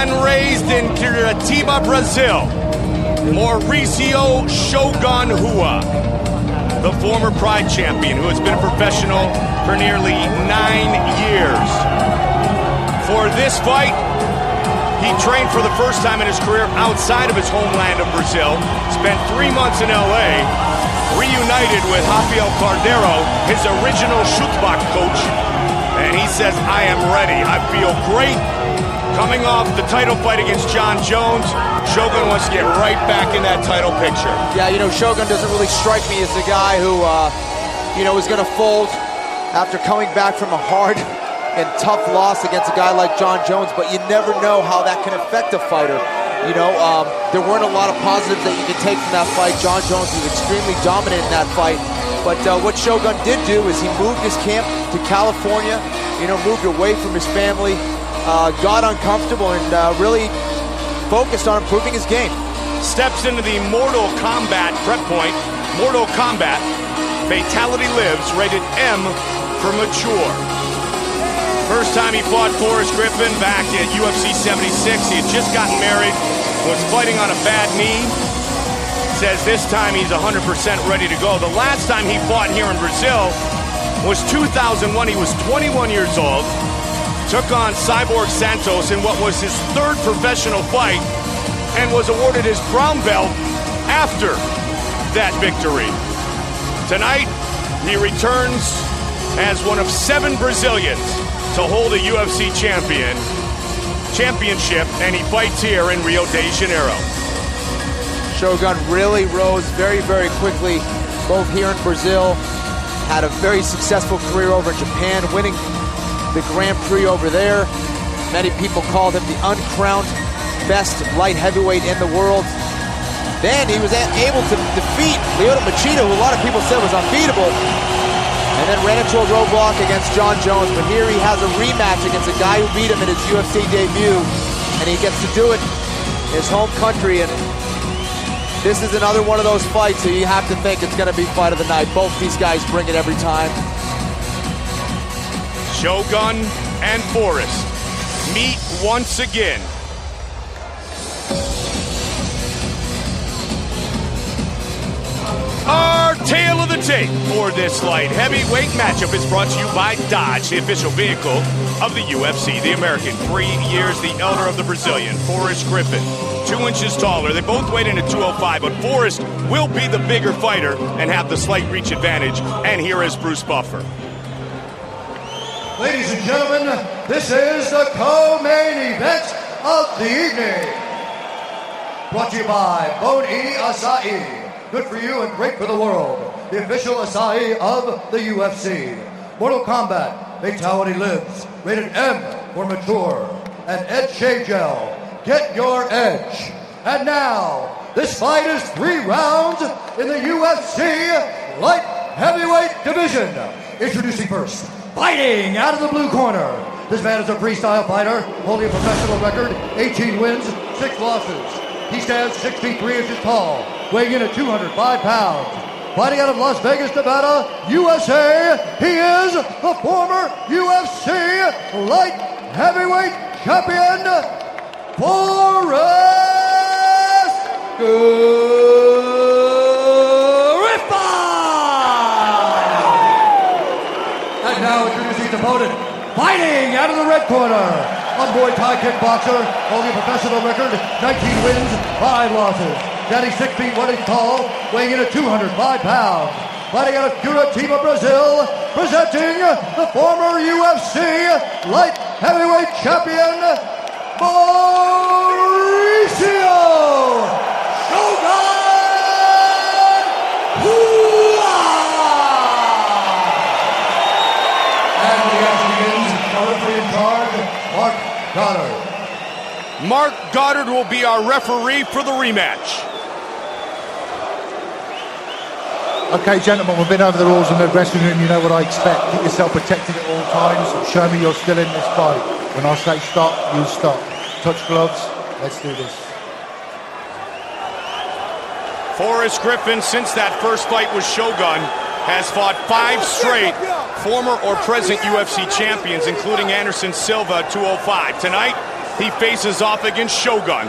and raised in Curitiba, Brazil, Mauricio Shogun RUA, the former Pride champion who has been a professional for nearly 9 years. For this fight, he trained for the first time in his career outside of his homeland of Brazil, spent 3 months in LA, reunited with Rafael Cordero, his original shootbox coach, and he says, I am ready. I feel great. Coming off the title fight against Jon Jones, Shogun wants to get right back in that title picture. Yeah, you know, Shogun doesn't really strike me as the guy who, is going to fold after coming back from a hard and tough loss against a guy like Jon Jones, but you never know how that can affect a fighter. You know, there weren't a lot of positives that you could take from that fight. Jon Jones was extremely dominant in that fight. But what Shogun did do is he moved his camp to California, moved away from his family, got uncomfortable, and really focused on improving his game. Steps into the Mortal Kombat prep point. Mortal Kombat, Fatality Lives, rated M for mature. First time he fought Forrest Griffin back at UFC 76. He had just gotten married, was fighting on a bad knee. Says this time he's 100% ready to go. The last time he fought here in Brazil was 2001. He was 21 years old. Took on Cyborg Santos in what was his third professional fight and was awarded his brown belt after that victory. Tonight, he returns as one of 7 Brazilians to hold a UFC championship, and he fights here in Rio de Janeiro. Shogun really rose very, very quickly, both here in Brazil, had a very successful career over in Japan, winning the Grand Prix over there. Many people called him the uncrowned best light heavyweight in the world. Then he was able to defeat Lyoto Machida, who a lot of people said was unbeatable, and then ran into a roadblock against Jon Jones. But here he has a rematch against a guy who beat him in his UFC debut, and he gets to do it in his home country. And this is another one of those fights, so you have to think it's going to be fight of the night. Both these guys bring it every time. Shogun and Forrest meet once again. Our tale of the tape for this light heavyweight matchup is brought to you by Dodge, the official vehicle of the UFC. The American, 3 years the elder of the Brazilian, Forrest Griffin, 2 inches taller. They both weighed in at 205, but Forrest will be the bigger fighter and have the slight reach advantage. And here is Bruce Buffer. Ladies and gentlemen, this is the co-main event of the evening. Brought to you by Bone-E Acai. Good for you and great for the world. The official acai of the UFC. Mortal Kombat, Fatality Lives. Rated M for mature. And Edge Shave Gel. Get your edge. And now, this fight is 3 rounds in the UFC light heavyweight division. Introducing first, fighting out of the blue corner. This man is a freestyle fighter, holding a professional record, 18 wins, 6 losses. He stands 6 feet 3 inches tall, weighing in at 205 pounds. Fighting out of Las Vegas, Nevada, USA, he is the former UFC light heavyweight champion, Forrest Griffin! And now introducing his opponent, fighting out of the red corner. Muay Thai kickboxer, holding a professional record, 19 wins, 5 losses. Standing 6 feet 1 inch tall, weighing in at 205 pounds. Fighting out of Curitiba, Brazil, presenting the former UFC light heavyweight champion, Mauricio Shogun RUA! And the action begins. Our referee in charge, Mark Goddard. Mark Goddard will be our referee for the rematch. Okay, gentlemen, we've been over the rules in the wrestling room. You know what I expect. Keep yourself protected at all times. Show me you're still in this fight. When I say stop, you stop. Touch gloves. Let's do this. Forrest Griffin, since that first fight with Shogun, has fought 5 straight former or present UFC champions, including Anderson Silva at 205. Tonight, he faces off against Shogun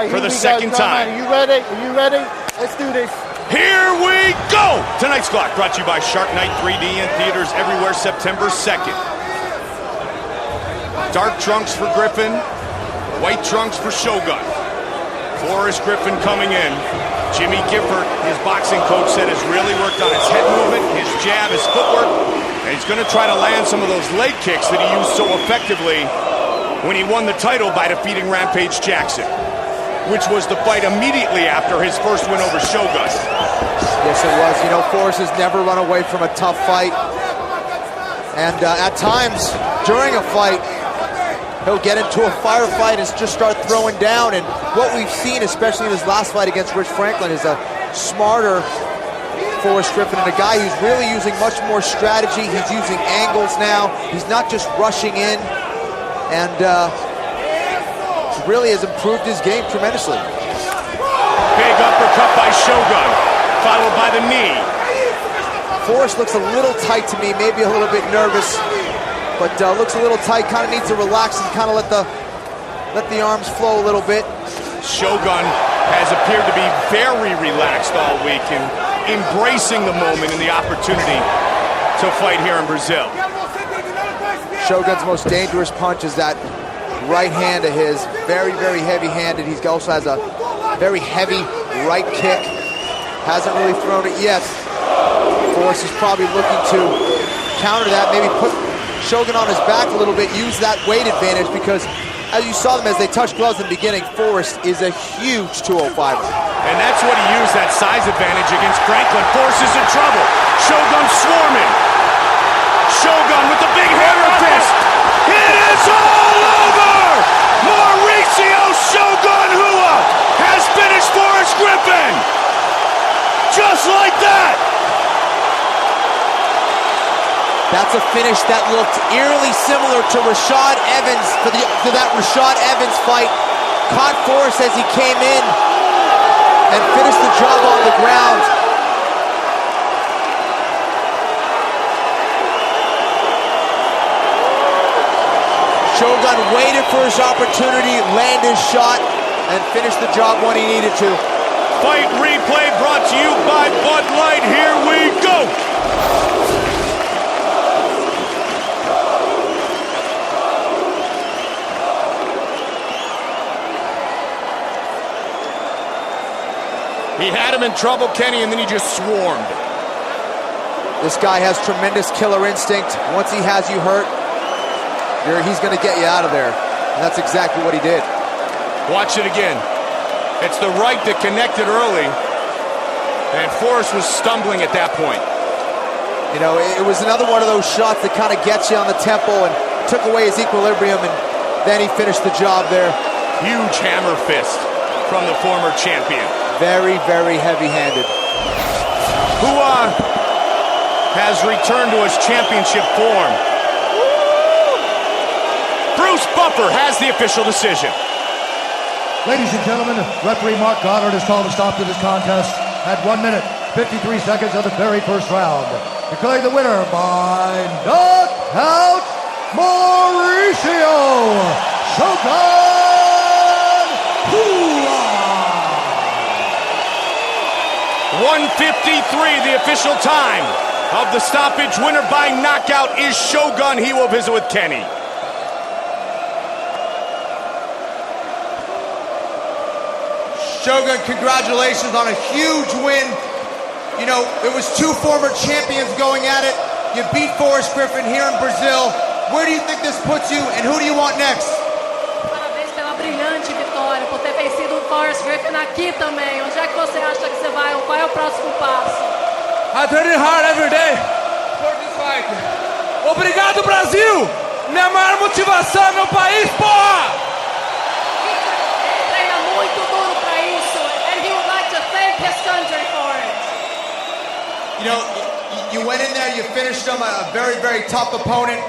for the second time. Are you ready? Are you ready? Let's do this. Here we go! Tonight's clock brought to you by Shark Night 3D in theaters everywhere September 2nd. Dark trunks for Griffin, white trunks for Shogun. Forrest Griffin coming in. Jimmy Gifford, his boxing coach, said has really worked on his head movement, his jab, his footwork, and he's going to try to land some of those leg kicks that he used so effectively when he won the title by defeating Rampage Jackson, which was the fight immediately after his first win over Shogun. Yes, it was. You know, Forrest has never run away from a tough fight. And at times, during a fight, he'll get into a firefight and just start throwing down. And what we've seen, especially in his last fight against Rich Franklin, is a smarter Forrest Griffin and a guy who's really using much more strategy. He's using angles now. He's not just rushing in. And really has improved his game tremendously. Big uppercut by Shogun, followed by the knee. Forrest looks a little tight to me, maybe a little bit nervous, but looks a little tight. Kind of needs to relax and kind of let the arms flow a little bit. Shogun has appeared to be very relaxed all week and embracing the moment and the opportunity to fight here in Brazil. Shogun's most dangerous punch is that right hand of his, very, very heavy-handed. He also has a very heavy right kick. Hasn't really thrown it yet. Forrest is probably looking to counter that, maybe put Shogun on his back a little bit, use that weight advantage, because as you saw them as they touched gloves in the beginning, Forrest is a huge 205er. And that's what he used, that size advantage against Franklin. Forrest is in trouble. Shogun swarming. Shogun with the big hammer fist. It is all over! Mauricio Shogun RUA has finished Forrest Griffin! Just like that! That's a finish that looked eerily similar to Rashad Evans, to that Rashad Evans fight. Caught Forrest as he came in and finished the job on the ground. Shogun waited for his opportunity, landed his shot, and finished the job when he needed to. Fight replay brought to you by Bud Light. Here we go. He had him in trouble, Kenny, and then he just swarmed. This guy has tremendous killer instinct. Once he has you hurt, he's going to get you out of there. And that's exactly what he did. Watch it again. It's the right that connected early, and Forrest was stumbling at that point. You know, it was another one of those shots that kind of gets you on the tempo and took away his equilibrium, and then he finished the job there. Huge hammer fist from the former champion. Very, very heavy-handed. RUA has returned to his championship form. Bruce Buffer has the official decision. Ladies and gentlemen, referee Mark Goddard has called a stop to this contest at 1 minute, 53 seconds of the very first round. Declaring the winner by knockout, Mauricio Shogun RUA. 1:53, the official time of the stoppage. Winner by knockout is Shogun. He will visit with Kenny. Shogun, congratulations on a huge win. You know, it was two former champions going at it. You beat Forrest Griffin here in Brazil. Where do you think this puts you, and who do you want next? Parabéns pela brilhante vitória, por ter vencido o Forrest Griffin aqui também. Onde é que você acha que você vai? Qual é o próximo passo? I train hard every day for this fight. Obrigado, Brasil! Minha maior motivação é meu país, porra! Ele treina muito duro para isso, and he would like to thank his country for it. You know, you went in there, you finished him, a very, very tough opponent.